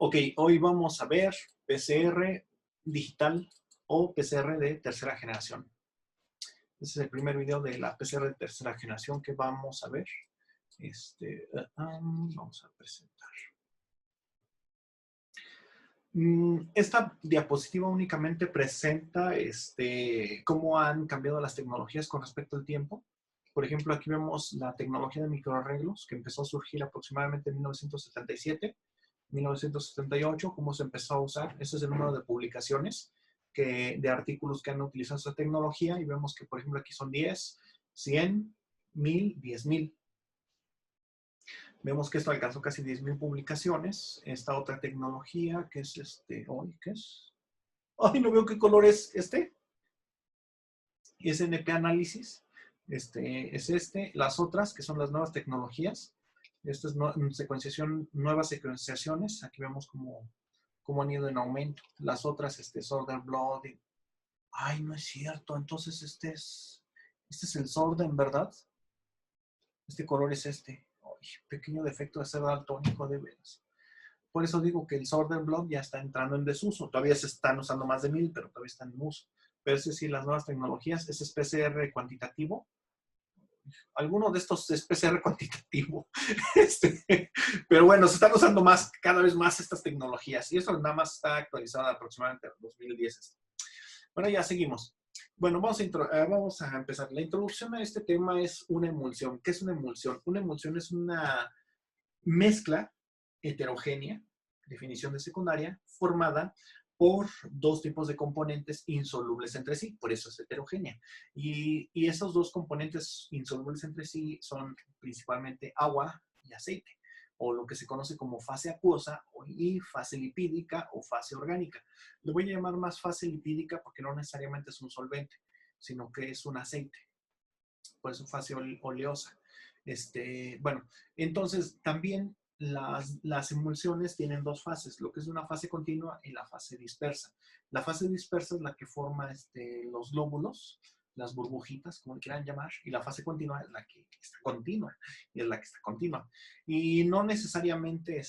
Ok, hoy vamos a ver PCR digital o PCR de tercera generación. Este es el primer video de la PCR de tercera generación que vamos a ver. Vamos a presentar. Esta diapositiva únicamente presenta cómo han cambiado las tecnologías con respecto al tiempo. Por ejemplo, aquí vemos la tecnología de microarreglos que empezó a surgir aproximadamente en 1977. 1978, cómo se empezó a usar. Ese es el número de publicaciones, de artículos que han utilizado esta tecnología, y vemos que, por ejemplo, aquí son 10, 100, 1000, 10,000. Vemos que esto alcanzó casi 10,000 publicaciones. Esta otra tecnología, que es ¿qué es? Ay, no veo qué color es este. SNP análisis. Las otras, que son las nuevas tecnologías. Esto es nuevas secuenciaciones. Aquí vemos cómo han ido en aumento. Las otras, Southern Blot. Ay, no es cierto. Entonces, este es el Southern, ¿verdad? Este color es este. Ay, pequeño defecto de ser daltónico, de veras. Por eso digo que el Southern Blot ya está entrando en desuso. Todavía se están usando más de 1000, pero todavía están en uso. Pero ese sí, las nuevas tecnologías, ese es PCR cuantitativo. Alguno de estos es PCR cuantitativo. Pero bueno, se están usando cada vez más estas tecnologías. Y eso nada más está actualizado aproximadamente en 2010. Bueno, ya seguimos. Bueno, vamos a empezar. La introducción a este tema es una emulsión. ¿Qué es una emulsión? Una emulsión es una mezcla heterogénea, definición de secundaria, formada por dos tipos de componentes insolubles entre sí, por eso es heterogénea. Y esos dos componentes insolubles entre sí son principalmente agua y aceite, o lo que se conoce como fase acuosa y fase lipídica o fase orgánica. Lo voy a llamar más fase lipídica porque no necesariamente es un solvente, sino que es un aceite, por eso fase oleosa. Bueno, entonces también las emulsiones tienen dos fases, lo que es una fase continua y la fase dispersa. La fase dispersa es la que forma los glóbulos, las burbujitas, como le quieran llamar, y la fase continua es la que está continua, y es la que está continua. Y no necesariamente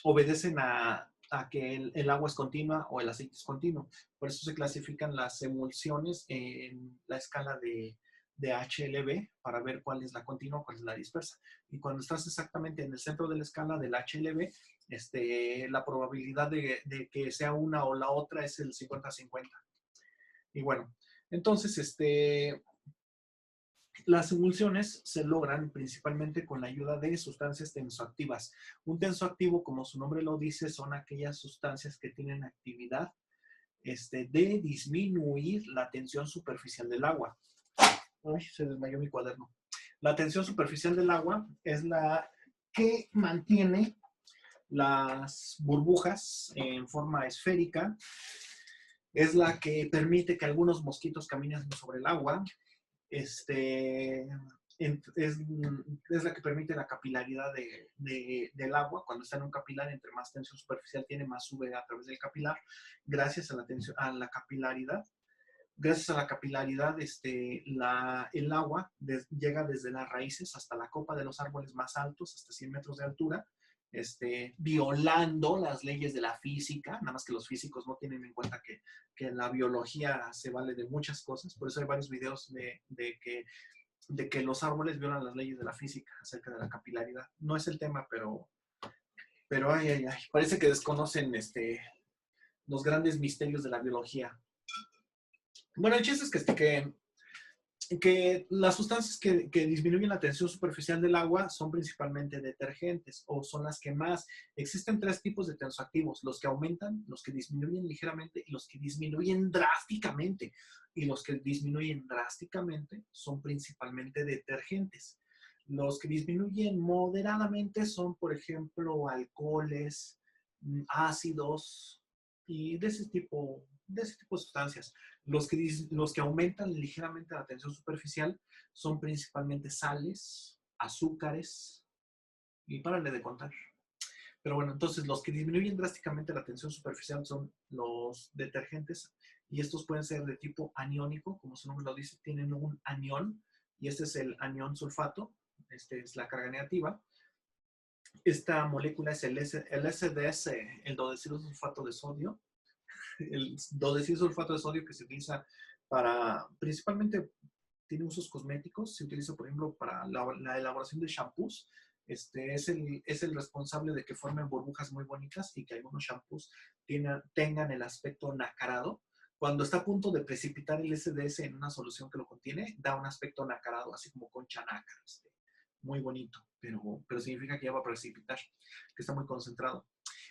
obedecen a que el agua es continua o el aceite es continuo. Por eso se clasifican las emulsiones en la escala de HLB para ver cuál es la continua, cuál es la dispersa. Y cuando estás exactamente en el centro de la escala del HLB, la probabilidad de que sea una o la otra es el 50-50. Y bueno, entonces, las emulsiones se logran principalmente con la ayuda de sustancias tensoactivas. Un tensoactivo, como su nombre lo dice, son aquellas sustancias que tienen actividad de disminuir la tensión superficial del agua. Ay, se desmayó mi cuaderno. La tensión superficial del agua es la que mantiene las burbujas en forma esférica, es la que permite que algunos mosquitos caminen sobre el agua, es la que permite la capilaridad del agua. Cuando está en un capilar, entre más tensión superficial tiene, más sube a través del capilar, gracias a la capilaridad. Gracias a la capilaridad, el agua llega desde las raíces hasta la copa de los árboles más altos, hasta 100 metros de altura, violando las leyes de la física, nada más que los físicos no tienen en cuenta que la biología se vale de muchas cosas. Por eso hay varios videos de que los árboles violan las leyes de la física acerca de la capilaridad. No es el tema, pero ay, parece que desconocen los grandes misterios de la biología. Bueno, el chiste es que las sustancias que disminuyen la tensión superficial del agua son principalmente detergentes, o son las que más. Existen tres tipos de tensoactivos: los que aumentan, los que disminuyen ligeramente y los que disminuyen drásticamente. Y los que disminuyen drásticamente son principalmente detergentes. Los que disminuyen moderadamente son, por ejemplo, alcoholes, ácidos y de ese tipo de sustancias. Los que aumentan ligeramente la tensión superficial son principalmente sales, azúcares, y párale de contar. Pero bueno, entonces los que disminuyen drásticamente la tensión superficial son los detergentes, y estos pueden ser de tipo aniónico, como su nombre lo dice, tienen un anión, y este es el anión sulfato, es la carga negativa. Esta molécula es el SDS, el dodecilosulfato de sodio. El dodecilosulfato de sodio que se utiliza para, principalmente, tiene usos cosméticos. Se utiliza, por ejemplo, para la elaboración de shampoos. Es el responsable de que formen burbujas muy bonitas y que algunos shampoos tengan el aspecto nacarado. Cuando está a punto de precipitar el SDS en una solución que lo contiene, da un aspecto nacarado, así como concha nácar. Muy bonito, pero significa que ya va a precipitar, que está muy concentrado.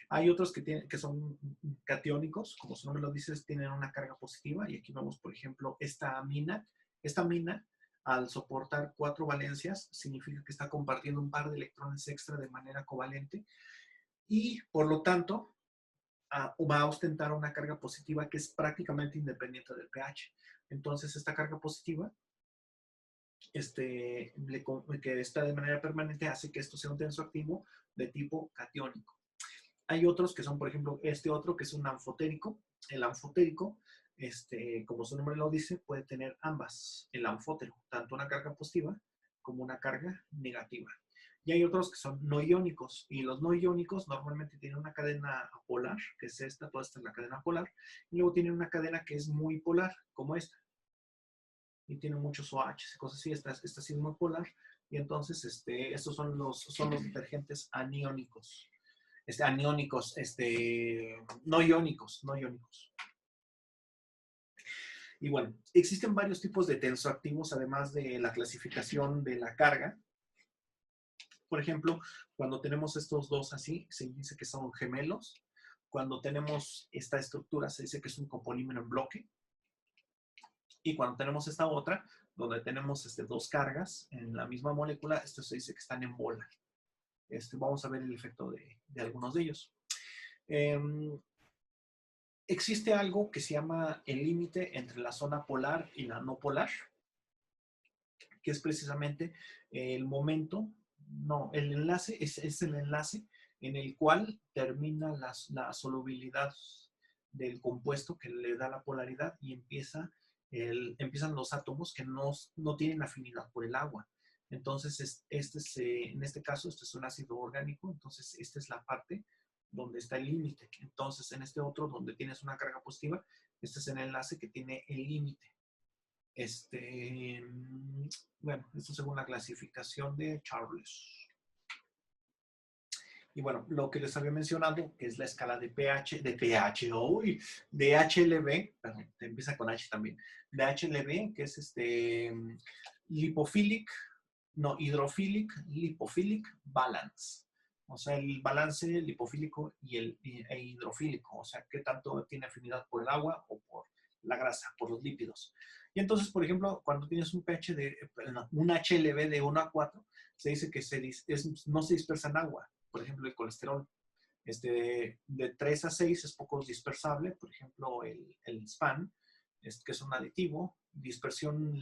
Hay otros que son catiónicos, como su nombre lo dice, tienen una carga positiva. Y aquí vemos, por ejemplo, esta amina. Esta amina, al soportar 4 valencias, significa que está compartiendo un par de electrones extra de manera covalente. Y, por lo tanto, va a ostentar una carga positiva que es prácticamente independiente del pH. Entonces, esta carga positiva que está de manera permanente hace que esto sea un tensoactivo de tipo catiónico. Hay otros que son, por ejemplo, este otro que es un anfotérico. El anfotérico, como su nombre lo dice, puede tener ambas, el anfótero, tanto una carga positiva como una carga negativa. Y hay otros que son no iónicos, y los no iónicos normalmente tienen una cadena polar, que es esta, toda esta es la cadena polar, y luego tienen una cadena que es muy polar, como esta, y tiene muchos OHs y cosas así. Esta sí es muy polar, y entonces estos son los detergentes aniónicos. Aniónicos, no iónicos, no iónicos. Y bueno, existen varios tipos de tensoactivos, además de la clasificación de la carga. Por ejemplo, cuando tenemos estos dos así, se dice que son gemelos. Cuando tenemos esta estructura, se dice que es un copolímero en bloque. Y cuando tenemos esta otra, donde tenemos dos cargas en la misma molécula, esto se dice que están en bola. Vamos a ver el efecto de algunos de ellos. Existe algo que se llama el límite entre la zona polar y la no polar, que es precisamente el momento, no, el enlace, es el enlace en el cual termina la solubilidad del compuesto que le da la polaridad y empiezan los átomos que no tienen afinidad por el agua. Entonces, en este caso, este es un ácido orgánico, entonces esta es la parte donde está el límite. Entonces, en este otro, donde tienes una carga positiva, este es el enlace que tiene el límite. Bueno, esto según la clasificación de Charles. Y bueno, lo que les había mencionado, que es la escala de pH, de HLB, perdón, empieza con H también, de HLB, que es hydrophilic, lipophilic balance. O sea, el balance lipofílico e hidrofílico. O sea, qué tanto tiene afinidad por el agua o por la grasa, por los lípidos. Y entonces, por ejemplo, cuando tienes un pH un HLB de 1 a 4, se dice que no se dispersa en agua. Por ejemplo, el colesterol. De 3 a 6 es poco dispersable. Por ejemplo, el SPAN, que es un aditivo. Dispersión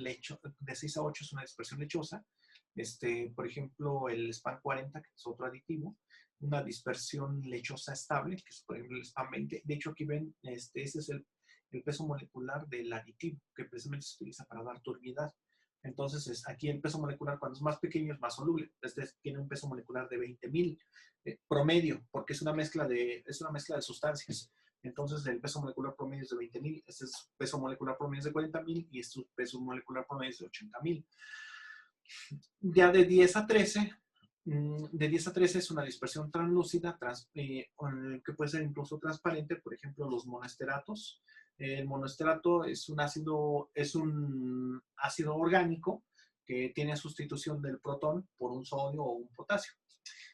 de 6 a 8 es una dispersión lechosa. Por ejemplo, el SPAN 40, que es otro aditivo, una dispersión lechosa estable, que es, por ejemplo, el SPAN 20. De hecho, aquí ven, ese es el peso molecular del aditivo, que precisamente se utiliza para dar turbidez. Entonces, aquí el peso molecular, cuando es más pequeño, es más soluble. Tiene un peso molecular de 20.000 promedio, porque es una mezcla de sustancias. Entonces, el peso molecular promedio es de 20.000, este es peso molecular promedio es de 40.000 y este peso molecular promedio es de 80.000. Ya de 10 a 13, es una dispersión translúcida que puede ser incluso transparente. Por ejemplo, los monoesteratos. El monoesterato es un ácido orgánico que tiene sustitución del protón por un sodio o un potasio.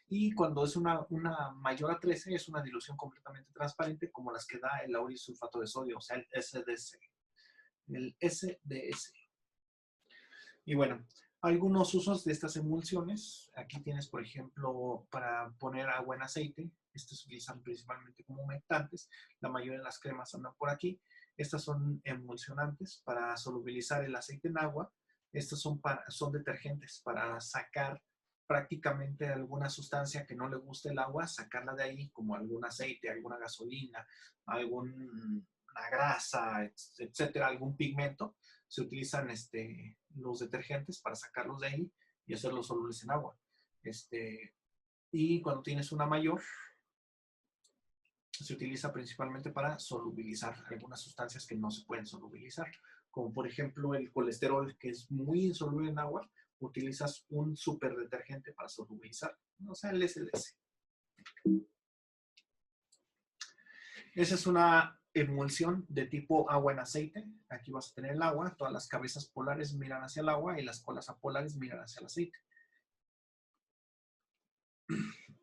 Y cuando es una mayor a 13, es una dilución completamente transparente, como las que da el laurisulfato de sodio, o sea, el SDS. El SDS. Y bueno, algunos usos de estas emulsiones. Aquí tienes, por ejemplo, para poner agua en aceite. Estos se utilizan principalmente como humectantes. La mayoría de las cremas andan por aquí. Estas son emulsionantes para solubilizar el aceite en agua. Estos son detergentes para sacar prácticamente alguna sustancia que no le guste el agua, sacarla de ahí, como algún aceite, alguna gasolina, alguna grasa, etcétera, algún pigmento. Se utilizan los detergentes para sacarlos de ahí y hacerlos solubles en agua. Y cuando tienes una mayor, se utiliza principalmente para solubilizar algunas sustancias que no se pueden solubilizar, como por ejemplo el colesterol, que es muy insoluble en agua, utilizas un superdetergente para solubilizar, o sea, el SDS. Esa es una emulsión de tipo agua en aceite. Aquí vas a tener el agua, todas las cabezas polares miran hacia el agua y las colas apolares miran hacia el aceite.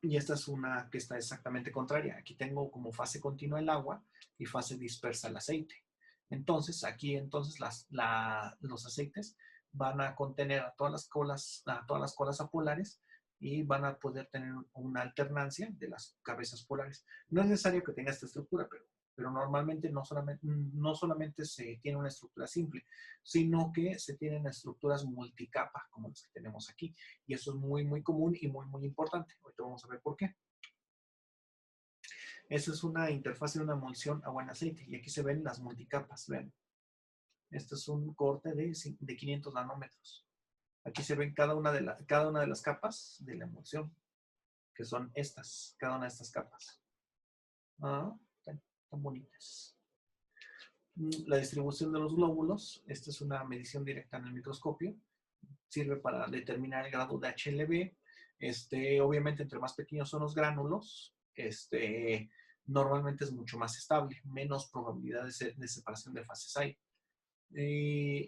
Y esta es una que está exactamente contraria. Aquí tengo como fase continua el agua y fase dispersa el aceite. Entonces, aquí los aceites van a contener a todas las colas apolares y van a poder tener una alternancia de las cabezas polares. No es necesario que tenga esta estructura, pero normalmente no solamente se tiene una estructura simple, sino que se tienen estructuras multicapa, como las que tenemos aquí. Y eso es muy, muy común y muy, muy importante. Ahorita vamos a ver por qué. Esa es una interfaz de una emulsión agua en aceite. Y aquí se ven las multicapas. Ven. Este es un corte de 500 nanómetros. Aquí se ven cada una de las capas de la emulsión, que son estas, cada una de estas capas. Tan bonitas. La distribución de los glóbulos. Esta es una medición directa en el microscopio. Sirve para determinar el grado de HLB. Obviamente, entre más pequeños son los gránulos, normalmente es mucho más estable, menos probabilidades de separación de fases hay.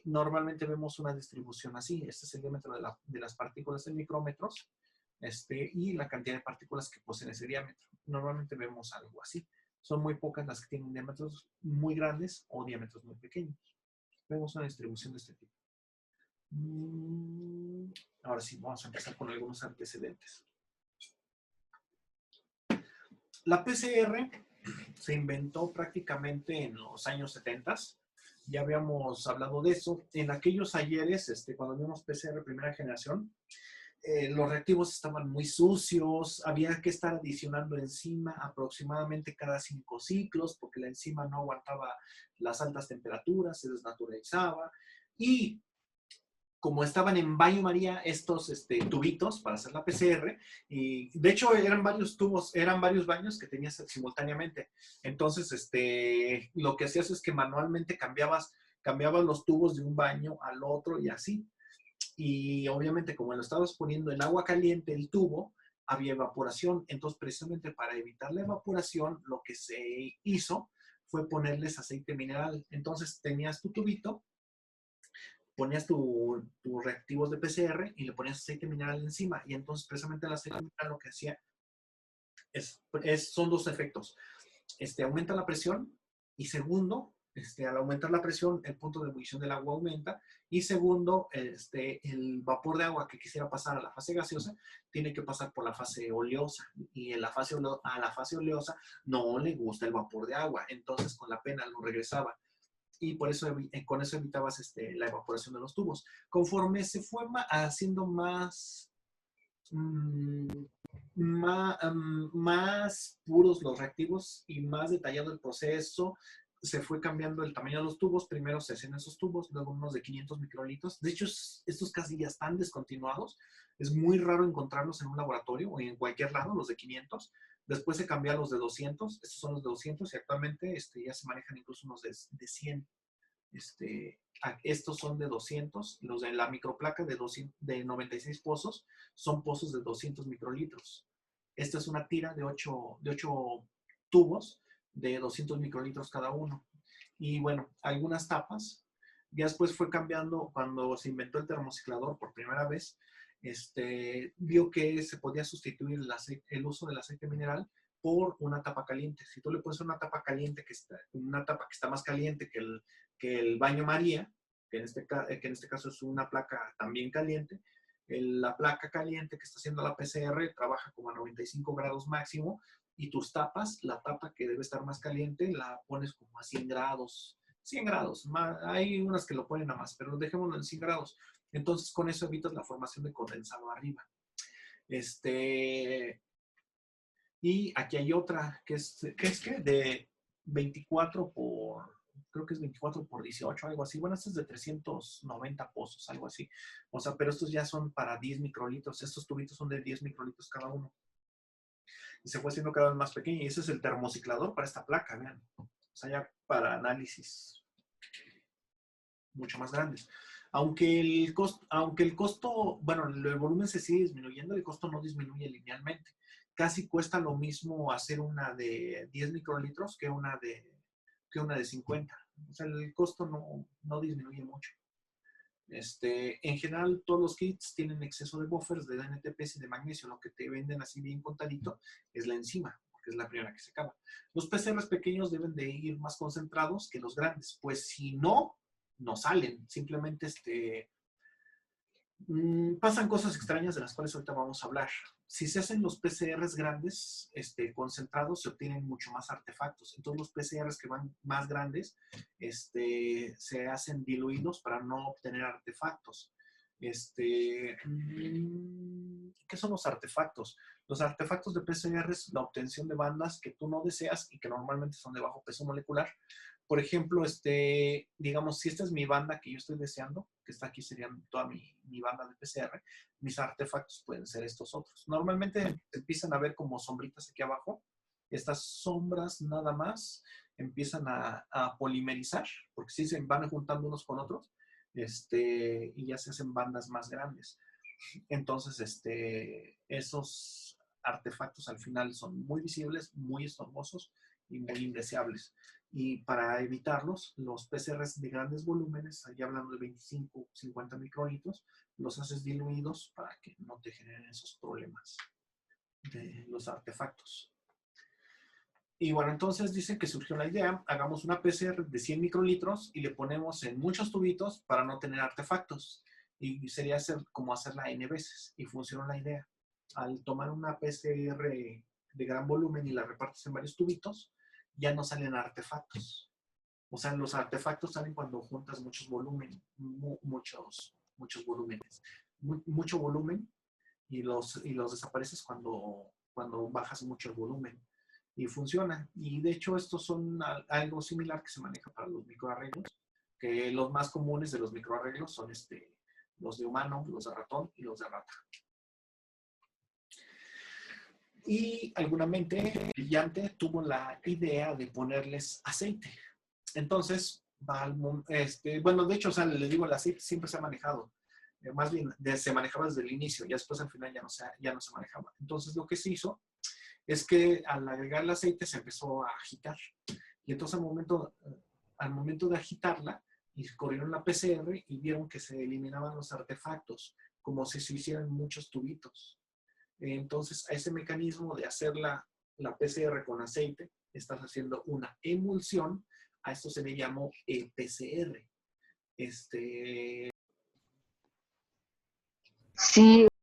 Normalmente vemos una distribución así. Este es el diámetro de las partículas en micrómetros y la cantidad de partículas que poseen ese diámetro. Normalmente vemos algo así. Son muy pocas las que tienen diámetros muy grandes o diámetros muy pequeños. Vemos una distribución de este tipo. Ahora sí, vamos a empezar con algunos antecedentes. La PCR se inventó prácticamente en los años 70. Ya habíamos hablado de eso. En aquellos ayeres, cuando vimos PCR primera generación, los reactivos estaban muy sucios, había que estar adicionando enzima aproximadamente cada 5 ciclos, porque la enzima no aguantaba las altas temperaturas, se desnaturalizaba. Y como estaban en baño María estos tubitos para hacer la PCR, y de hecho eran varios tubos, eran varios baños que tenías simultáneamente. Entonces, lo que hacías es que manualmente cambiabas los tubos de un baño al otro y así. Y obviamente como lo estabas poniendo en agua caliente el tubo, había evaporación. Entonces, precisamente para evitar la evaporación, lo que se hizo fue ponerles aceite mineral. Entonces, tenías tu tubito, ponías tus reactivos de PCR y le ponías aceite mineral encima. Y entonces, precisamente el aceite mineral lo que hacía son dos efectos. Aumenta la presión y segundo, al aumentar la presión, el punto de ebullición del agua aumenta y segundo, el vapor de agua que quisiera pasar a la fase gaseosa tiene que pasar por la fase oleosa y a la fase oleosa no le gusta el vapor de agua, entonces con la pena lo regresaba y por eso, con eso evitabas la evaporación de los tubos. Conforme se fue haciendo mm, más puros los reactivos y más detallado el proceso, se fue cambiando el tamaño de los tubos. Primero se hacían esos tubos, luego unos de 500 microlitros. De hecho, estos casi ya están descontinuados. Es muy raro encontrarlos en un laboratorio o en cualquier lado, los de 500. Después se cambiaron los de 200. Estos son los de 200 y actualmente ya se manejan incluso unos de 100. Estos son de 200, los de la microplaca de 96 pozos son pozos de 200 microlitros. Esta es una tira de 8 tubos de 200 microlitros cada uno. Y bueno, algunas tapas. Ya después fue cambiando cuando se inventó el termociclador por primera vez. Vio que se podía sustituir el uso del aceite mineral por una tapa caliente. Si tú le pones una tapa caliente, una tapa que está más caliente que el baño María, que en este caso es una placa también caliente, la placa caliente que está haciendo la PCR trabaja como a 95 grados máximo y tus tapas, la tapa que debe estar más caliente, la pones como a 100 grados. 100 grados, hay unas que lo ponen a más, pero dejémoslo en 100 grados. Entonces, con eso evitas la formación de condensado arriba. Y aquí hay otra, que es de 24 creo que es 24 por 18, algo así. Bueno, este es de 390 pozos, algo así. O sea, pero estos ya son para 10 microlitros. Estos tubitos son de 10 microlitros cada uno. y se fue haciendo cada vez más pequeña. Y ese es el termociclador para esta placa, vean. O sea, ya para análisis mucho más grandes. Aunque el costo, bueno, el volumen se sigue disminuyendo, el costo no disminuye linealmente. Casi cuesta lo mismo hacer una de 10 microlitros que una de 50. O sea, el costo no disminuye mucho. En general, todos los kits tienen exceso de buffers, de NTPs y de magnesio. Lo que te venden así bien contadito es la enzima, porque es la primera que se acaba. Los PCRs pequeños deben de ir más concentrados que los grandes, pues si no, no salen. Simplemente pasan cosas extrañas de las cuales ahorita vamos a hablar. Si se hacen los PCRs grandes, concentrados, se obtienen mucho más artefactos. Entonces los PCRs que van más grandes, se hacen diluidos para no obtener artefactos. ¿Qué son los artefactos? Los artefactos de PCR es la obtención de bandas que tú no deseas y que normalmente son de bajo peso molecular. Por ejemplo, digamos, si esta es mi banda que yo estoy deseando, que está aquí sería toda mi banda de PCR, mis artefactos pueden ser estos otros. Normalmente empiezan a ver como sombritas aquí abajo. Estas sombras nada más empiezan a polimerizar, porque sí se van juntando unos con otros, y ya se hacen bandas más grandes. Entonces, esos artefactos al final son muy visibles, muy estorbosos y muy indeseables. Y para evitarlos, los PCRs de grandes volúmenes, allá hablando de 25, 50 microlitros, los haces diluidos para que no te generen esos problemas de los artefactos. Y bueno, entonces dicen que surgió la idea, hagamos una PCR de 100 microlitros y le ponemos en muchos tubitos para no tener artefactos. Y sería como hacerla N veces. Y funcionó la idea. Al tomar una PCR de gran volumen y la repartes en varios tubitos, ya no salen artefactos. O sea, los artefactos salen cuando juntas muchos volúmenes, muchos volúmenes. Mucho volumen y los desapareces cuando bajas mucho el volumen. Y funciona. Y de hecho, estos son algo similar que se maneja para los microarreglos, que los más comunes de los microarreglos son los de humano, los de ratón y los de rata. Y alguna mente brillante tuvo la idea de ponerles aceite. Entonces, bueno, de hecho, o sea, les digo, el aceite siempre se ha manejado. Más bien, se manejaba desde el inicio, ya después al final ya no se manejaba. Entonces, lo que se hizo es que al agregar el aceite se empezó a agitar. Y entonces al momento de agitarla, corrieron la PCR y vieron que se eliminaban los artefactos, como si se hicieran muchos tubitos. Entonces, a ese mecanismo de hacer la PCR con aceite, estás haciendo una emulsión. A esto se le llamó PCR. Sí,